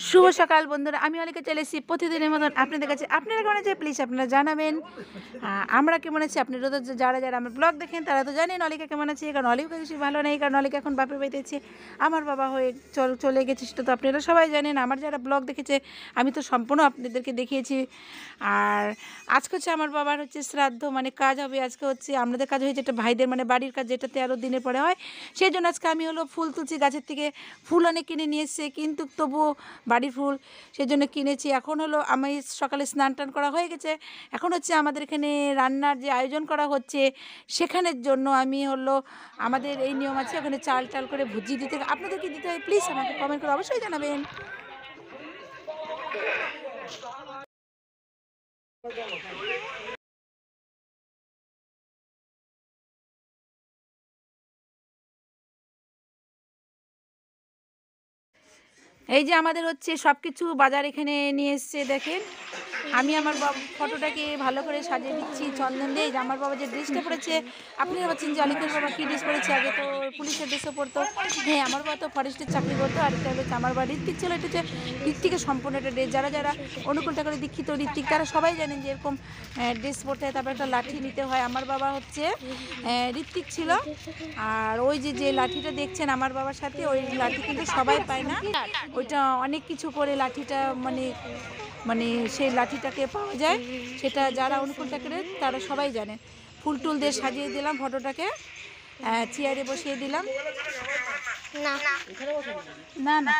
শুভ সকাল বন্ধুরা, আমি অলিকা চলে এসেছি প্রতিদিনের মতন আপনাদের কাছে। আপনারা কেমন আছে প্লিজ আপনারা জানাবেন। আমরা কেমন আছি আপনারা তো যারা যারা আমার ব্লগ দেখেন তারা তো জানেন অলিকা কেমন আছে। কারণ অলিকা কিছু ভালো নেই, কারণ অলিকা এখন বাপের বাড়িতে আছে। আমার বাবা হয়ে চলে গেছে, সেটা তো আপনারা সবাই জানেন। আমার যারা ব্লগ দেখেছে আমি তো সম্পূর্ণ আপনাদেরকে দেখিয়েছি। আর আজকে হচ্ছে আমার বাবার হচ্ছে শ্রাদ্ধ, মানে কাজ হবে আজকে। হচ্ছে আমাদের কাজ হয়েছে একটা ভাইদের মানে বাড়ির কাজ, যেটা 13 দিনের পরে হয়। সেই জন্য আজকে আমি হলো ফুল তুলছি গাছের থেকে। ফুল অনেক কিনে নিয়ে এসছে, কিন্তু তবুও বাড়ির ফুল সেই জন্য কিনেছি। এখন হলো আমি সকালে স্নান টান করা হয়ে গেছে। এখন হচ্ছে আমাদের এখানে রান্নার যে আয়োজন করা হচ্ছে সেখানের জন্য আমি হলো আমাদের এই নিয়ম আছে, ওখানে চাল টাল করে ভুজি দিতে। আপনাদের কি দিতে হয় প্লিজ আমাকে কমেন্ট করে অবশ্যই জানাবেন। এই যে আমাদের হচ্ছে সব কিছু বাজার এখানে নিয়ে এসছে দেখেন। আমি আমার ফটোটাকে ভালো করে সাজিয়ে দিচ্ছি চন্দন দিয়ে। যে আমার বাবা যে ড্রেসটা পরেছে, আপনারা ভাবছেন যে অলিকার বাবা কী ড্রেস পরেছে। আগে তো পুলিশের ড্রেসও পরতো। হ্যাঁ, আমার বাবা তো ফরেস্টের চাকরি করতো। আর এটা হচ্ছে আমার বাবা ঋত্বিক ছিল। এটা হচ্ছে ঋত্বিকের সম্পূর্ণ একটা ড্রেস। যারা যারা অনুকূলটা করে দীক্ষিত ঋত্বিক তারা সবাই জানেন যে এরকম ড্রেস পরতে হয়, তারপর একটা লাঠি নিতে হয়। আমার বাবা হচ্ছে ঋত্বিক ছিল। আর ওই যে লাঠিটা দেখছেন আমার বাবার সাথে, ওই লাঠি কিন্তু সবাই পায় না। ওইটা অনেক কিছু করে লাঠিটা মানে সেই লাঠিটাকে পাওয়া যায়, সেটা যারা অনুকূলটা করে তারা সবাই জানেন। ফুল টুল দিয়ে সাজিয়ে দিলাম ফটোটাকে, চেয়ারে বসিয়ে দিলাম। না না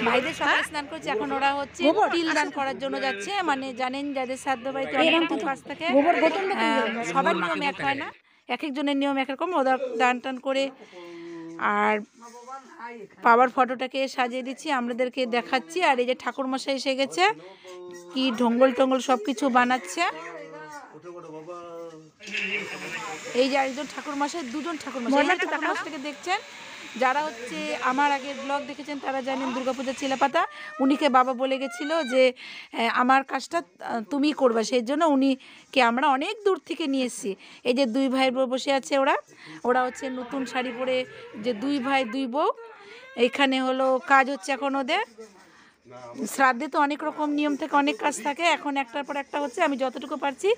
ভাইদের সবাই স্নান করছে, এখন ওরা হচ্ছে তিল দান করার জন্য যাচ্ছে। মানে জানেন যাদের শ্রাদ্ধ বাড়িতে অনেক কাজ থাকে, সবার নিয়ম এক হয় না, এক একজনের নিয়ম একরকম। ওরা দান টান করে আর বাবার ফটোটাকে সাজিয়ে দিচ্ছি, আপনাদেরকে দেখাচ্ছি। আর এই যে ঠাকুরমশাই এসে গেছে, কি ঢঙ্গল টঙ্গল সব কিছু বানাচ্ছে। এই যে একজন ঠাকুরমশাই, দুজন ঠাকুরমশাইকে দেখছেন। যারা হচ্ছে আমার আগের ব্লগ দেখেছেন তারা জানেন দুর্গাপূজার চিলাপাতা উনিকে বাবা বলে গেছিলো যে আমার কাজটা তুমি করবা, সেই জন্য উনিকে আমরা অনেক দূর থেকে নিয়ে এসেছি। এই যে দুই ভাই বসে আছে, ওরা হচ্ছে নতুন শাড়ি পরে, যে দুই ভাই দুই বউ। এইখানে হলো কাজ হচ্ছে এখন ওদের। শ্রাদ্ধে তো অনেক রকম নিয়ম থেকে অনেক কাজ থাকে, এখন একটার পর একটা হচ্ছে। আমি যতটুকু পারছি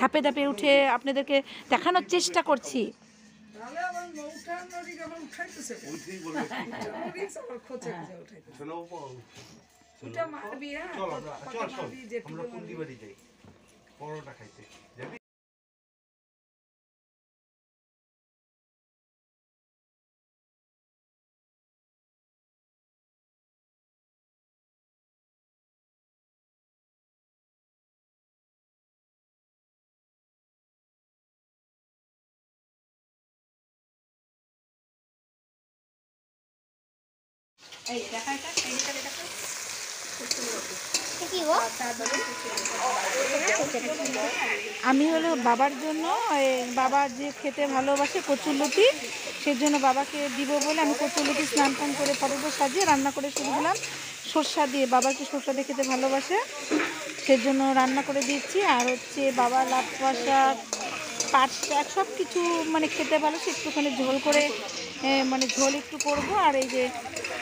ধাপে ধাপে উঠে আপনাদেরকে দেখানোর চেষ্টা করছি। আমি হলো বাবার জন্য, বাবার যে খেতে ভালোবাসে কচুরলতি, সেজন্য বাবাকে দিব বলে আমি কচুরলতি স্নান টান করে ফটোটা সাজিয়ে রান্না করে শুরু দিলাম সর্ষা দিয়ে। বাবাকে সর্ষা দিয়ে খেতে ভালোবাসে, সেজন্য রান্না করে দিচ্ছি। আর হচ্ছে বাবা লাফা শাক, পাট শাক সব কিছু মানে খেতে ভালোবাসে, একটুখানি ঝোল করে মানে ঝোল একটু করবো। আর এই যে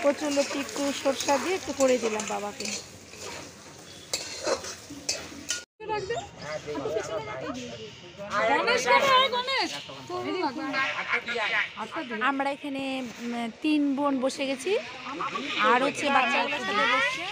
কচুরলতি একটু সর্ষা দিয়ে একটু করে দিলাম বাবাকে। আমরা এখানে 3 বোন বসে গেছি, আর হচ্ছে বাচ্চাগুলোর সাথে বসছে।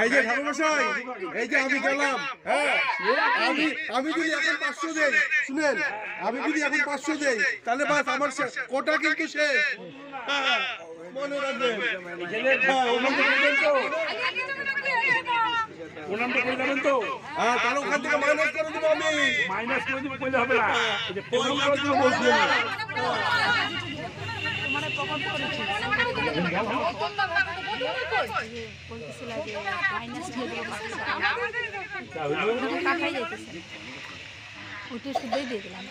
এই যে ঠাকুরমশাই, এই যে আমি গেলাম, হ্যাঁ আমি যদি এখন 500 দেই, শুনেন, আমি যদি এখন 500 দেই তাহলে বাস আমার কোটা কিন্তু শেষ। হ্যাঁ, মনে রাখবেন। হ্যাঁ, হ্যাঁ, তাহলে ওখান থেকে মাইনাস করে দেবো আমি। মাইনাস করে দেবো কইলে হবে না। শুদ্ধই দিয়ে দিলাম।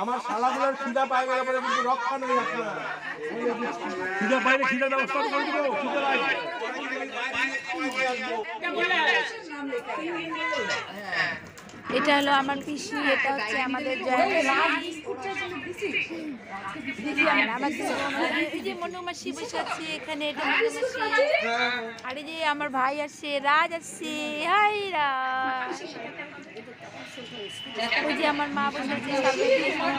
আমার শালাগুলোর খিদা পাই গেলে পরে কিন্তু রক্ষা নেই। খিদা পাইলে খিদা ব্যবস্থা করে দিব। খিদা পাই এটা হলো আমার পিসি, এটা হচ্ছে আমাদের এই যে মনুমাসি বসে আছে এখানে, এটা মনুমাসি। আর এই যে আমার ভাই আসছে, রাজ আসছে, হাই রাজ। ওই যে আমার মা বসে আছে,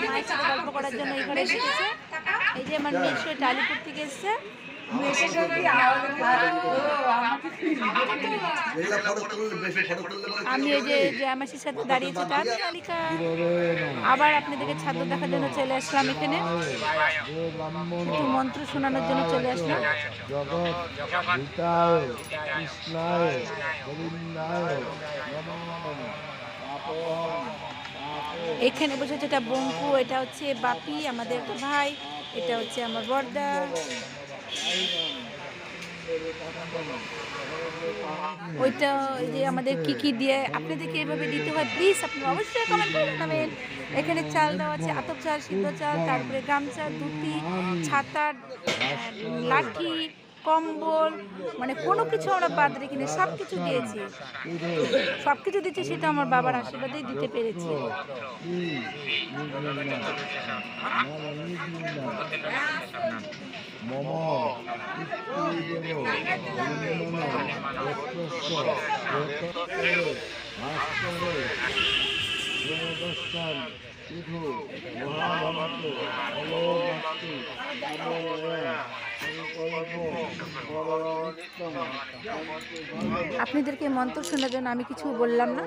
মায়ের সাথে গল্প করার জন্য এখানে এসেছে। এই যে আমার মেয়ে সে আলিপুর থেকে এসছে। আমি এই যে জামাসির সাথে দাঁড়িয়েছি তার তালিকা। আবার আপনাদেরকে ছাত্র দেখার জন্য চলে আসলাম এখানে, একটু মন্ত্র শোনানোর জন্য চলে আসলাম। এখানে বসেছে এটা বঙ্কু, এটা হচ্ছে বাপি আমাদের একটা ভাই, এটা হচ্ছে আমার বড়দা। ওইটা যে আমাদের কি কি দিয়ে আপনাদেরকে এভাবে দিতে হয় প্লিজ আপনারা অবশ্যই কমেন্ট করে জানাবেন। এখানে চাল দেওয়া আছে, আতপ চাল, সিদ্ধ চাল, তারপরে গামছা, ধুতি, ছাতা, লাঠি, কম্বল, মানে কোনো কিছু আমরা বাদ রেখিনি, সব কিছু দিয়েছি। সব কিছু দিচ্ছি, সেটা আমার বাবার আশীর্বাদেই দিতে পেরেছি। আপনাদেরকে মন্ত্র শোনার জন্য আমি কিছু বললাম না।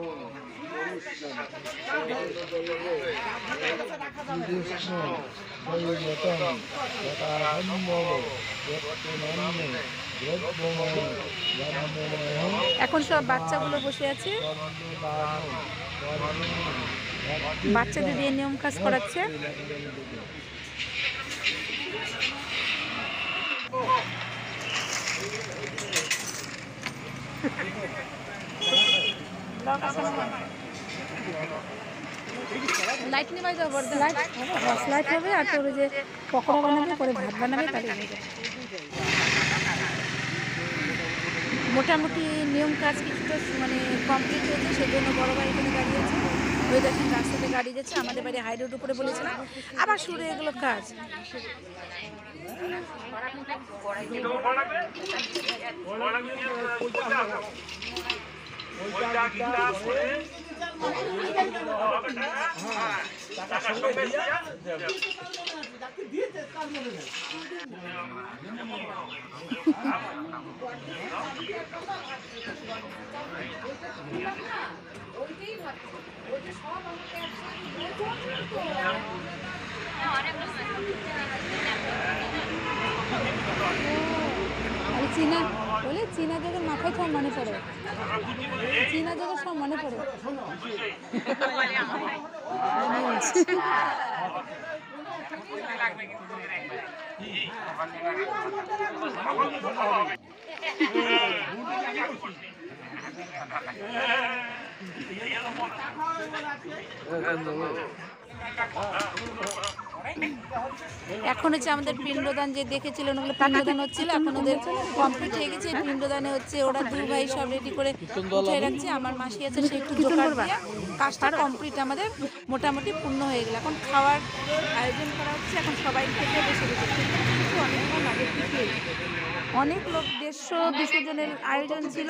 এখন সব বাচ্চাগুলো বসে আছে, বাচ্চাদের দিয়ে নিয়ম কাজ করাচ্ছে। লাইট নিয়ে যাবো, লাইট হবে আর তোর যে পকোড়া বানাবে, পরে ভাত বানাবে, তাহলে মোটামুটি নিয়ম কাজ কিছুটা মানে কমপ্লিট হয়েছে। সেজন্য বড় ভাই এখানে দাঁড়িয়ে আছে। ওই দেখেন রাস্তাতে গাড়ি যাচ্ছে, আমাদের বাড়ি হাই রোড উপরে বলেছিলাম, আবার শুরু হয়ে গেলো কাজ। চীনা বলে, চীনা যখন মাথায় সব মনে পড়ে, চীনা যখন সব মনে পড়ে। এখন হচ্ছে আমাদের পিণ্ডদান যে দেখেছিলেন ওগুলো পিণ্ডদান হচ্ছিল, এখন ওদের কমপ্লিট হয়ে গেছে। পিণ্ডদানে হচ্ছে ওরা দুই ভাই সব রেডি করে উঠে রাখছে। আমার মাসি আছে সে একটু জোগাড় দিয়ে কাজটা কমপ্লিট আমাদের মোটামুটি পূর্ণ হয়ে গেল। এখন খাওয়ার আয়োজন করা হচ্ছে, এখন সবাই খেতে বসে গেছে। অনেকক্ষণ আগে থেকে অনেক লোক 150-200 জনের আয়োজন ছিল,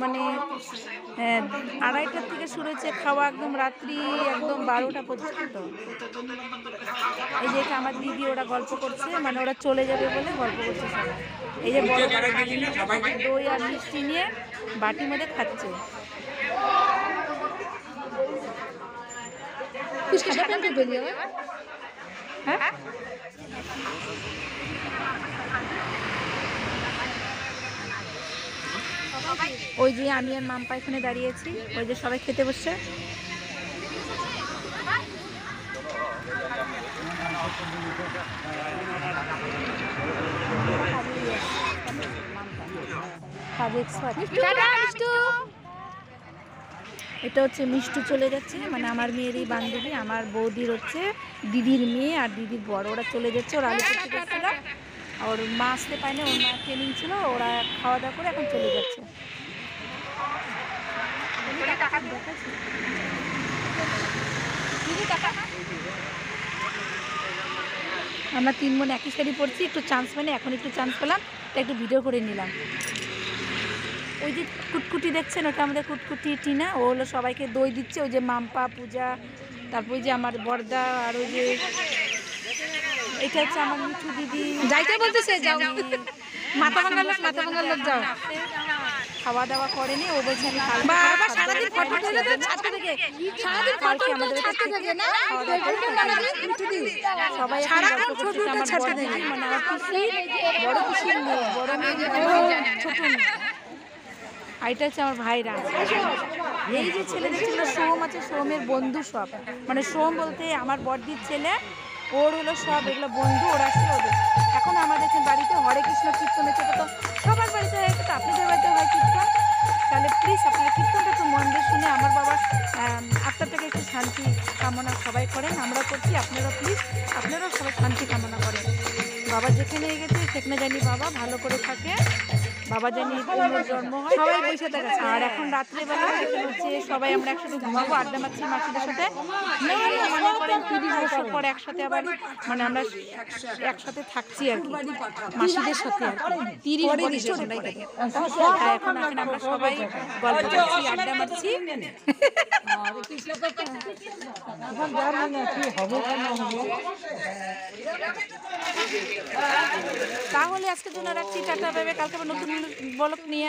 মানে 2:30টার থেকে শুরু হচ্ছে খাওয়া একদম রাত্রি একদম 12টা পর্যন্ত। এই যে এটা আমার দিদি, ওরা গল্প করছে, মানে ওরা চলে যাবে বলে গল্প করছে সবাই। এই যে বড় বড় হাঁড়ি নিয়ে দই আর মিষ্টি নিয়ে বাটির মধ্যে খাচ্ছে। হ্যাঁ ওই যে আমি আর মাম্পা এখানে দাঁড়িয়েছি, ওই যে সবাই খেতে বসছে। এটা হচ্ছে মিষ্টু চলে যাচ্ছে, মানে আমার মেয়েরই বান্ধবী, আমার বৌদির হচ্ছে দিদির মেয়ে আর দিদির বড়, ওরা চলে যাচ্ছে। ওরা আলিপুর থেকে এসেছিল, ওর মা আসতে পায়নি, ওর মা ট্রেনিং ছিল, ওরা খাওয়া দাওয়া করে এখন চলে যাচ্ছে। আমরা 3 বোন একই শাড়ি পরছি, একটু চান্স মানে এখন একটু চান্স পেলাম, তাই একটু ভিডিও করে নিলাম। ওই যে কুটকুটি দেখছেন, ওটা আমাদের কুটকুটি টিনা, ও হলো সবাইকে দই দিচ্ছে। ওই যে মাম্পা, পূজা, তারপর ওই যে আমার বর্দা, আর ওই যে এটা হচ্ছে আমার মিঠু দিদি। যাইতে বলতেছে যাও, মাথা ভাঙার লোক যাও। খাওয়া দাওয়া করেনি, ও বলছে আমি কালকে বাবা সারাদিন ফটো তুলে তো ছাড়তে থেকে, সারাদিন ফটো তুলে ছাড়তে থেকে না, সবাই সারাক্ষণ ছবি উঠে ছাড়তে থেকে, মানে আমার খুশি, বড় খুশি মেয়ে, বড় মেয়ে ছোট মেয়ে। আর এটা হচ্ছে আমার ভাইরা। এই যে ছেলে দেখছিল সোম আছে, সোমের বন্ধু সব, মানে সোম বলতে আমার বড়দির ছেলে, ওর হলো সব এগুলো বন্ধু, ওরা আসছে ওদের। এখন আমাদের বাড়িতে হরে কৃষ্ণ কীর্তন হচ্ছে, তো সবার বাড়িতে হয়, তো আপনাদের বাড়িতে হয় কীর্তন। তাহলে প্লিজ আপনারা কীর্তনটা একটু মন দিয়ে শুনে আমার বাবার আত্মাটাকে একটু শান্তি কামনা সবাই করেন, আমরা করছি, আপনারা প্লিজ আপনারাও সবাই শান্তি কামনা করেন। বাবা যেখানে গেছে সেখানে জানি বাবা ভালো করে থাকে, বাবা জানি জন্ম হয়, সবাই বসে থাকে। আর এখন রাত্রেবেলা এখানে হচ্ছে সবাই আমরা একসাথে ঘুমাবো, আড্ডা মারছি মাসিদের সাথে। মনে করেন 30 বছর পর একসাথে আবার মানে আমরা একসাথে থাকছি আর কি, মাসিদের সাথে আর কি 30 বছর পরে। এখন এখানে আমরা সবাই গল্প করছি, আড্ডা মারছি। তাহলে আজকের জন্য রাখছি, টাটা, বাই বাই। কালকে আবার নতুন ব্লগ নিয়ে